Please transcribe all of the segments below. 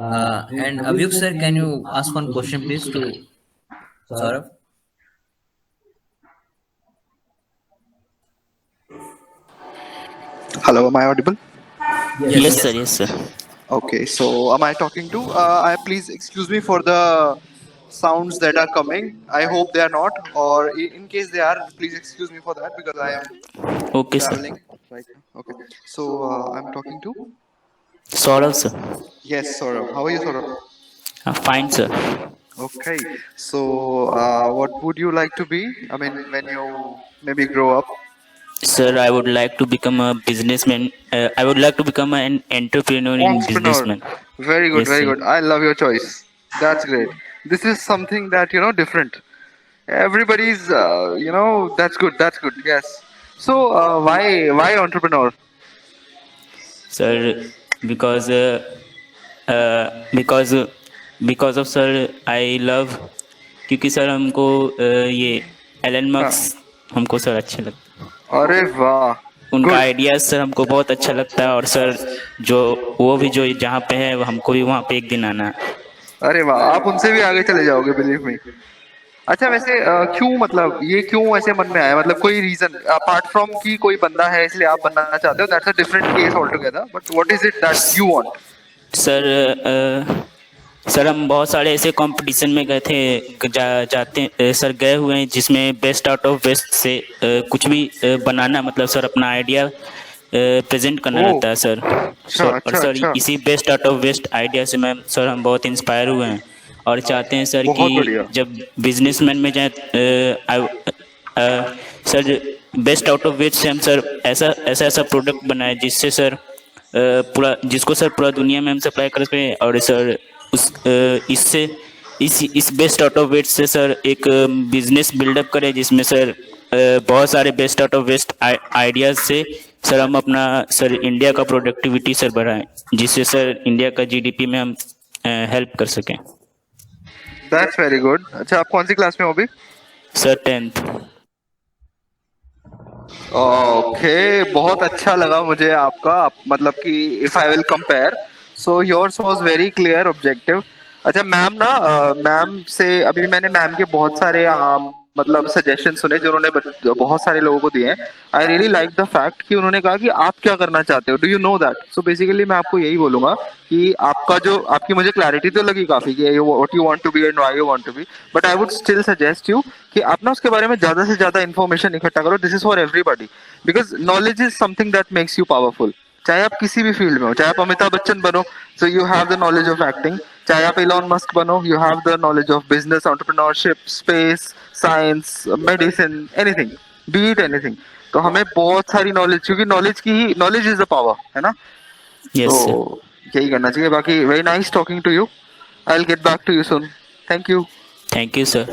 And Avyuk sir, can you ask one question please to Saurabh? Hello, am I audible? Yes, Yes, sir. yes. Yes, sir. Okay, so am I talking to? I please excuse me for the sounds that are coming. I hope they are not, or in case they are, please excuse me for that because I am Okay, sir. traveling right now. Okay, so I'm talking to. Saurav, sir. Yes, Saurabh. How are you, Saurabh? Fine, sir. Okay, so what would you like to be? I mean, when you maybe grow up. Sir, I would like to become a businessman. I would like to become an entrepreneur in Entrepreneur. businessman. Very good, Yes, very sir. good. I love your choice. That's great. This is something that different. Everybody's, that's good. That's good. Yes. So, why entrepreneur? Sir, because because because of sir, I love क्योंकि sir हमको ये Elon हाँ. Musk हमको sir अच्छे लगते हैं। अरे वाह. उनका Good. आइडिया सर हमको बहुत अच्छा लगता है और सर जो वो भी जो जहाँ पे है वो हमको भी वहाँ पे एक दिन आना है। अरे वाह, आप उनसे भी आगे चले जाओगे, बिलीव मी. अच्छा, वैसे क्यों, मतलब ये क्यों ऐसे मन में आया, मतलब कोई रीजन अपार्ट फ्रॉम कि कोई बंदा है इसलिए आप बनना चाहते हो, that's a different case all together, but what is it that you want? Sir sir हम बहुत सारे ऐसे कंपटीशन में गए थे जाते सर गए हुए हैं जिसमें बेस्ट आउट ऑफ वेस्ट से कुछ भी बनाना मतलब सर अपना आइडिया प्रेजेंट करना ओ. रहता है सर। अच्छा, और अच्छा, सर अच्छा. इसी best out of waste idea से मैम सर हम बहुत इंस्पायर हुए हैं और चाहते हैं सर कि बहुत बढ़िया. जब बिजनेसमैन में जाए sir best out of waste से हम सर ऐसा ऐसा ऐसा प्रोडक्ट बनाए जिससे सर पूरा जिसको सर पूरा दुनिया में हम सप्लाई कर सकें और सर उस इससे इस बेस्ट आउट ऑफ वेस्ट से सर एक बिजनेस बिल्डअप करें जिसमें सर बहुत सारे best out of waste ideas से सर हम अपना सर इंडिया का प्रोडक्टिविटी सर बढ़ाएं जिससे सर इंडिया का जीडीपी में हम हेल्प कर सकें। That's very good. अच्छा, आप कौन सी क्लास में हो अभी? Sir 10th। ओके, बहुत अच्छा लगा मुझे आपका मतलब कि if I will compare, so yours was very clear objective. अच्छा मैम ना, मैम से अभी मैंने मैम के बहुत सारे मतलब सजेशन सुने जो उन्होंने बहुत सारे लोगों को दिए हैं. I really like the fact कि उन्होंने कहा कि आप क्या करना चाहते हो, do you know that. So basically मैं आपको यही बोलूंगा कि आपका जो आपकी मुझे क्लैरिटी तो लगी काफी कि what you want to be and why you want to be, but I would still suggest you कि आप ना उसके बारे में ज्यादा से ज्यादा इन्फॉर्मेशन इकट्ठा करो. This is for everybody because knowledge is something that makes you powerful. चाहे आप किसी भी फील्ड में हो, चाहे आप अमिताभ बच्चन बनो, so you have the knowledge of acting. चाहे आप इलॉन मस्क बनो, you have the knowledge of business, entrepreneurship, space, science, medicine, anything, be it anything. तो हमें बहुत सारी नॉलेज, क्योंकि नॉलेज की ही नॉलेज इज द पावर, है ना. Yes sir. तो यही करना चाहिए. बाकी very nice talking to you. I will get back to you soon. Thank you. Thank you sir.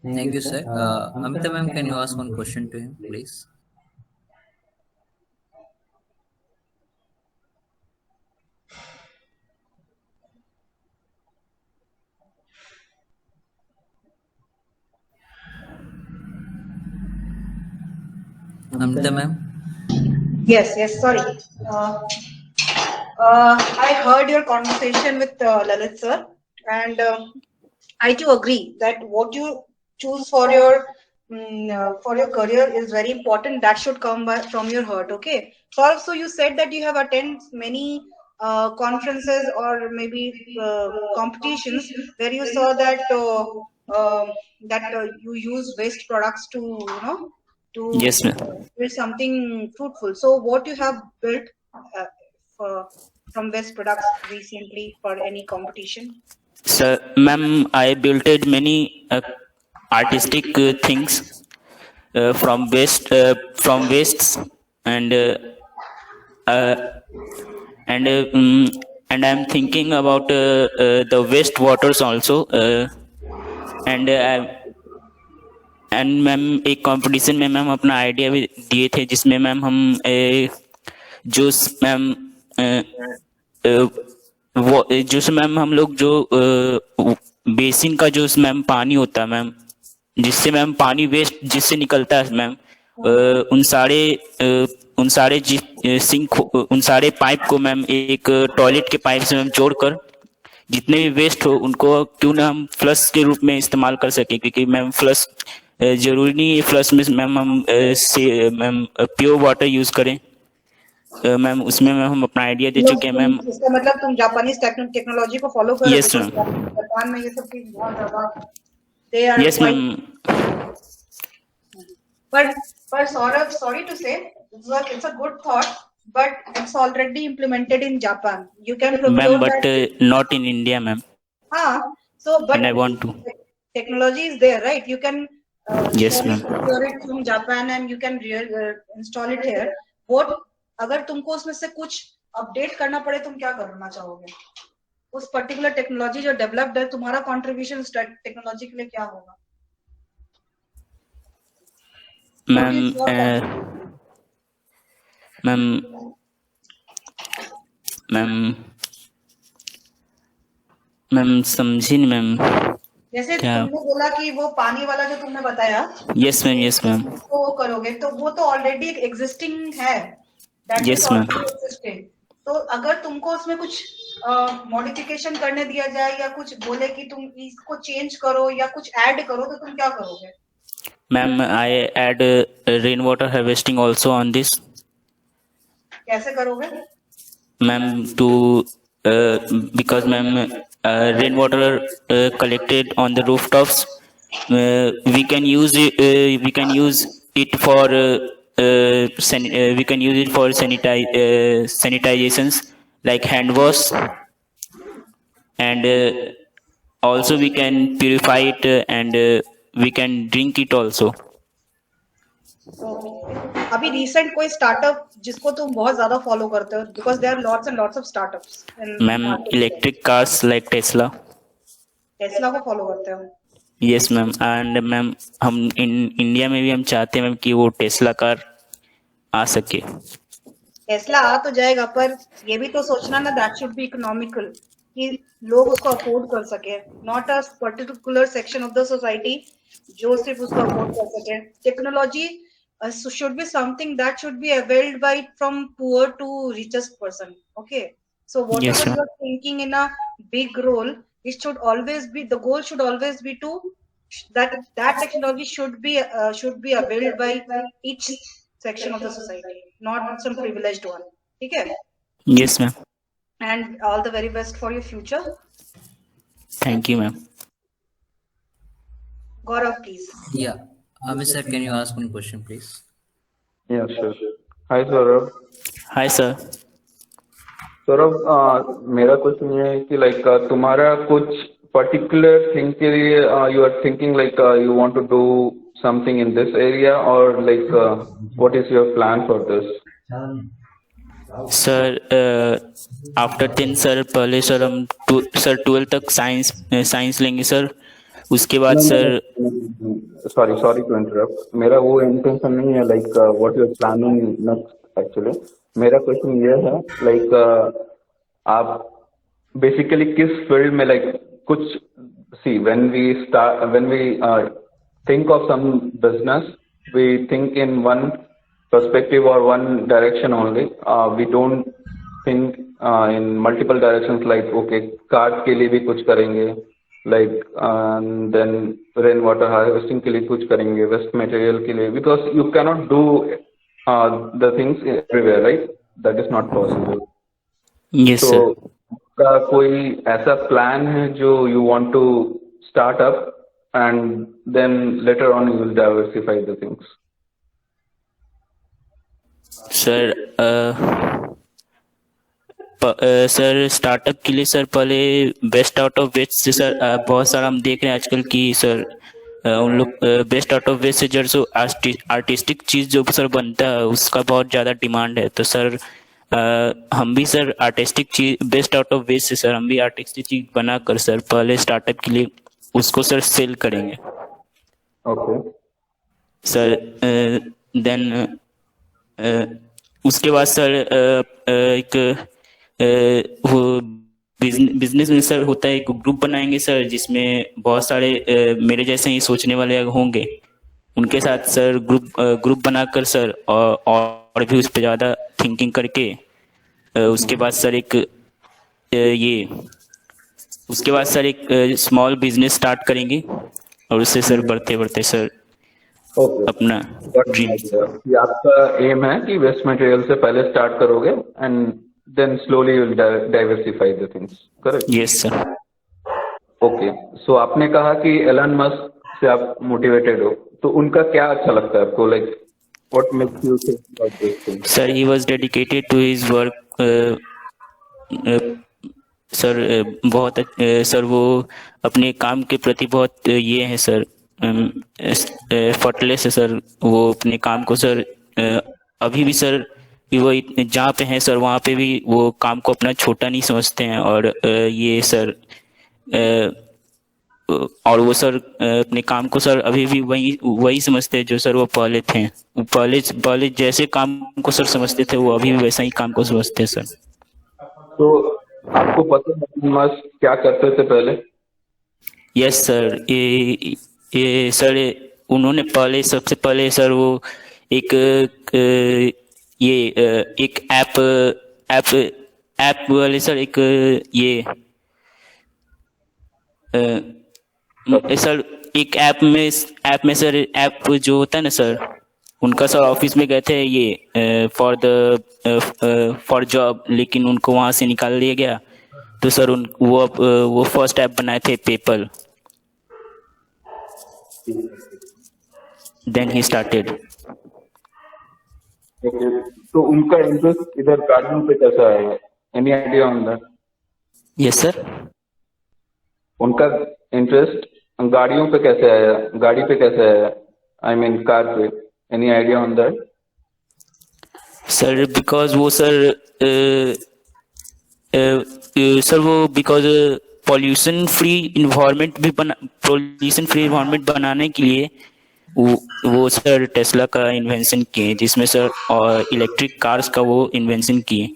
Thank you, sir. Amita ma'am, can you ask one question to him, please? Amita ma'am. Yes, yes, sorry. I heard your conversation with Lalit sir, and I too agree that what you choose for your career is very important. That should come from your heart. Okay. So you said that you have attended many conferences or maybe competitions where you saw that you use waste products to to yes ma'am. build something fruitful. So what you have built for, from waste products recently for any competition? Sir, ma'am, I built many artistic things from wastes and uh, and I'm thinking about the waste waters also and and ma'am एक competition में ma'am अपना idea भी दिए थे जिसमें ma'am हम juice ma'am वो juice ma'am हम लोग जो बेसिन का जूस मैम पानी होता है मैम जिससे मैम पानी वेस्ट जिससे निकलता है मैम उन सारे सिंक उन सारे पाइप को मैम एक टॉयलेट के पाइप से मैम जोड़कर जितने भी वेस्ट हो उनको क्यों ना हम फ्लश के रूप में इस्तेमाल कर सके, क्योंकि मैम फ्लश जरूरी नहीं है फ्लश में मैम हम मैम प्योर वाटर यूज करें। मैम उसमें मैम हम अपना आइडिया दे चुके हैं मैम। इसका मतलब तुम जापानीज टेक्नोलॉजी को फॉलो कर रहे हो? Yes, ma'am. जापान में ये सब चीज बहुत ज्यादा they are yes quite- ma'am. But Saurabh, sorry to say, it's a good thought, but it's already implemented in Japan. You can procure ma'am but that. Not in India ma'am, So, but and I want to. technology is there, right? You can Yes, ma'am. procure it from Japan and you can install it here. What अगर तुमको उसमें से कुछ update करना पड़े, तुम क्या करना चाहोगे? उस पर्टिकुलर टेक्नोलॉजी जो डेवलप्ड है, तुम्हारा कंट्रीब्यूशन टेक्नोलॉजी के लिए क्या होगा? मैम मैम मैम मैम समझी नहीं मैम। जैसे क्या? तुमने बोला कि वो पानी वाला जो तुमने बताया, यस मैम, यस मैम, तो वो करोगे, तो वो तो ऑलरेडी एग्जिस्टिंग है। That Yes, is ma'am. already existing. तो अगर तुमको उसमें कुछ मॉडिफिकेशन करने दिया जाए या कुछ बोले कि तुम इसको चेंज करो या कुछ ऐड करो, तो तुम क्या करोगे? Ma'am I add rain water harvesting also on this कैसे करोगे? Ma'am too because ma'am rain water collected on the rooftops, we can use it for we can use it for sanitizations like hand wash, and also we can purify it, and we can drink it also. अभी recent कोई startup जिसको तुम बहुत ज्यादा follow करते हो, because there are lots and lots of startups. Ma'am electric cars like Tesla. Tesla को follow करते हो? यस मैम, एंड मैम हम इंडिया में भी हम चाहते हैं मैम कि वो टेस्ला कार आ सके। टेस्ला आ तो जाएगा, पर ये भी तो सोचना ना, दैट शुड बी इकोनॉमिकल, कि लोग उसको अफोर्ड कर सके, not a particular section of the society जो सिर्फ उसको अफोर्ड कर सके। Technology should be something that should be availed by from poor to richest person. Okay, so whatever Yes, ma'am. you are thinking in a big role, it should always be, the goal should always be to that technology should be availed by each section of the society, not some privileged one. Okay, yes ma'am, and all the very best for your future. Thank you ma'am. Gaurav, please. Yeah. Amit sir, can you ask one question, please? Yeah, sure. Hi, Saurabh. Hi sir. Saurabh, मेरा question ये है कि like तुम्हारा कुछ particular thing के लिए you are thinking like you want to do something in this area, और like what is your plan for this? Sir after 10 sir, पहले सर हम 12 तक साइंस लेंगे सर, उसके बाद सर। सॉरी टू इंटरप्ट, मेरा वो इंटेंशन नहीं है like what you are planning next. Actually मेरा क्वेश्चन ये है लाइक आप बेसिकली किस फील्ड में लाइक कुछ see when we think of some business, we think in one perspective or one direction only. We don't think in multiple directions, like okay, cars के लिए भी कुछ करेंगे, like then rain water harvesting के लिए कुछ करेंगे, waste material के लिए, because you cannot do the things everywhere, right? That is not possible. Yes So sir. का कोई ऐसा प्लान है जो you want to start up and then later on you will diversify the things? Sir sir startup के लिए sir पहले best out of waste से sir बहुत सारा हम देख रहे हैं आजकल की सर, उन लोग बेस्ट आउट ऑफ वेस्ट से जो आर्टिस्टिक चीज़ जो सर बनता है उसका बहुत ज़्यादा डिमांड है, तो सर हम भी सर आर्टिस्टिक चीज बेस्ट आउट ऑफ वेस्ट से सर हम भी आर्टिस्टिक चीज बनाकर सर पहले स्टार्टअप के लिए उसको सर सेल करेंगे। Okay. सर देन उसके बाद सर एक वो बिजनेस में सर होता है, एक ग्रुप बनाएंगे सर जिसमें बहुत सारे मेरे जैसे ही सोचने वाले होंगे, उनके साथ सर ग्रुप बनाकर सर और भी उस पर ज़्यादा थिंकिंग करके उसके बाद सर एक ये उसके बाद सर एक स्मॉल बिजनेस स्टार्ट करेंगे और उससे सर बढ़ते बढ़ते सर ओके, अपना ड्रीम। ये आपका एम है कि वेस्ट मटेरियल से पहले स्टार्ट करोगे and then slowly will diversify the things, correct? Yes sir. Okay, so आपने कहा कि एलन मस्क से आप मोटिवेटेड हो, तो उनका क्या अच्छा लगता है आपको, like what makes you think about this thing? Sir he was dedicated to his work. Sir बहुत सर वो अपने काम के प्रति बहुत ये है सर, फर्टलेस है सर। वो अपने काम को सर अभी भी सर वो जहाँ पे हैं सर वहाँ पे भी वो काम को अपना छोटा नहीं समझते हैं। और ये सर और वो सर अपने काम को सर अभी भी वही समझते हैं जो सर वो पहले थे। पहले जैसे काम को सर समझते थे वो अभी भी वैसा ही काम को समझते हैं सर। तो आपको पता है एलन मस्क क्या करते थे पहले? यस सर, ये सर उन्होंने पहले सबसे पहले सर वो एक एक ऐप वाले सर एक ये सर एक ऐप में सर ऐप जो होता है ना सर, उनका सर ऑफिस में गए थे ये फॉर जॉब, लेकिन उनको वहां से निकाल दिया गया। तो सर वो फर्स्ट ऐप बनाए थे PayPal, then he started. Okay, तो उनका इंटरेस्ट इधर गाड़ियों पे कैसा है? Any idea on that? Yes sir. उनका इंटरेस्ट गाड़ियों पे कैसे आया, गाड़ी पे कैसे आया, आई मीन कार पे? Any idea on that? Sir because वो सर सर वो बिकॉज पॉल्यूशन फ्री इन्वायरमेंट बनाने के लिए वो सर टेस्ला का इन्वेंशन किए, जिसमें सर और इलेक्ट्रिक कार्स का वो इन्वेंशन किए,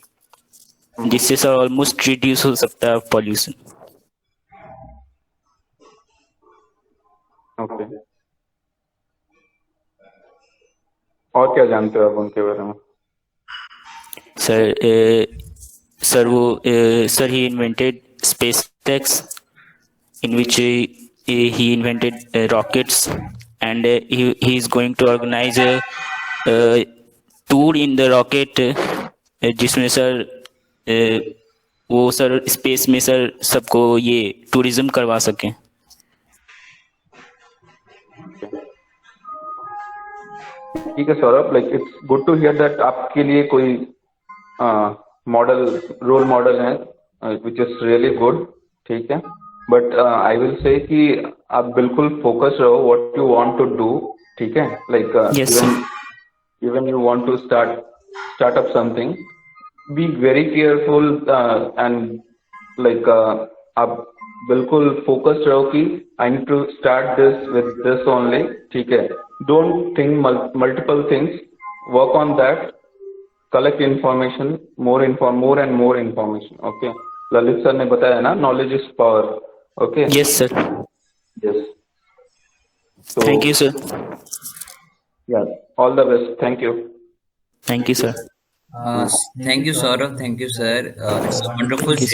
जिससे सर ऑलमोस्ट रिड्यूस हो सकता है पॉल्यूशन। ओके, और क्या जानते हो आप उनके बारे में? Sir he invented SpaceX, in which he invented rockets, and he is going to organize a tour in the rocket, जिसमें सर वो सर स्पेस में सर सबको ये टूरिज्म करवा सकें। ठीक है Saurabh, like it's good to hear that आपके लिए कोई रोल मॉडल है, विच इज रियली गुड, ठीक है। बट आई विल से कि आप बिल्कुल फोकस रहो what you want to do, ठीक है। Like even you want to start up something, be very careful and like आप बिल्कुल फोकस रहो कि I need to start this with this only, ठीक है। Don't think multiple things, work on that, collect information, more and more information, okay? Lalit sir ने बताया ना, knowledge is power, okay? Yes sir. Yes. So, thank you sir. Yeah, all the best. Thank you. Thank you sir. Thank you Saurav, thank you sir. It's wonderful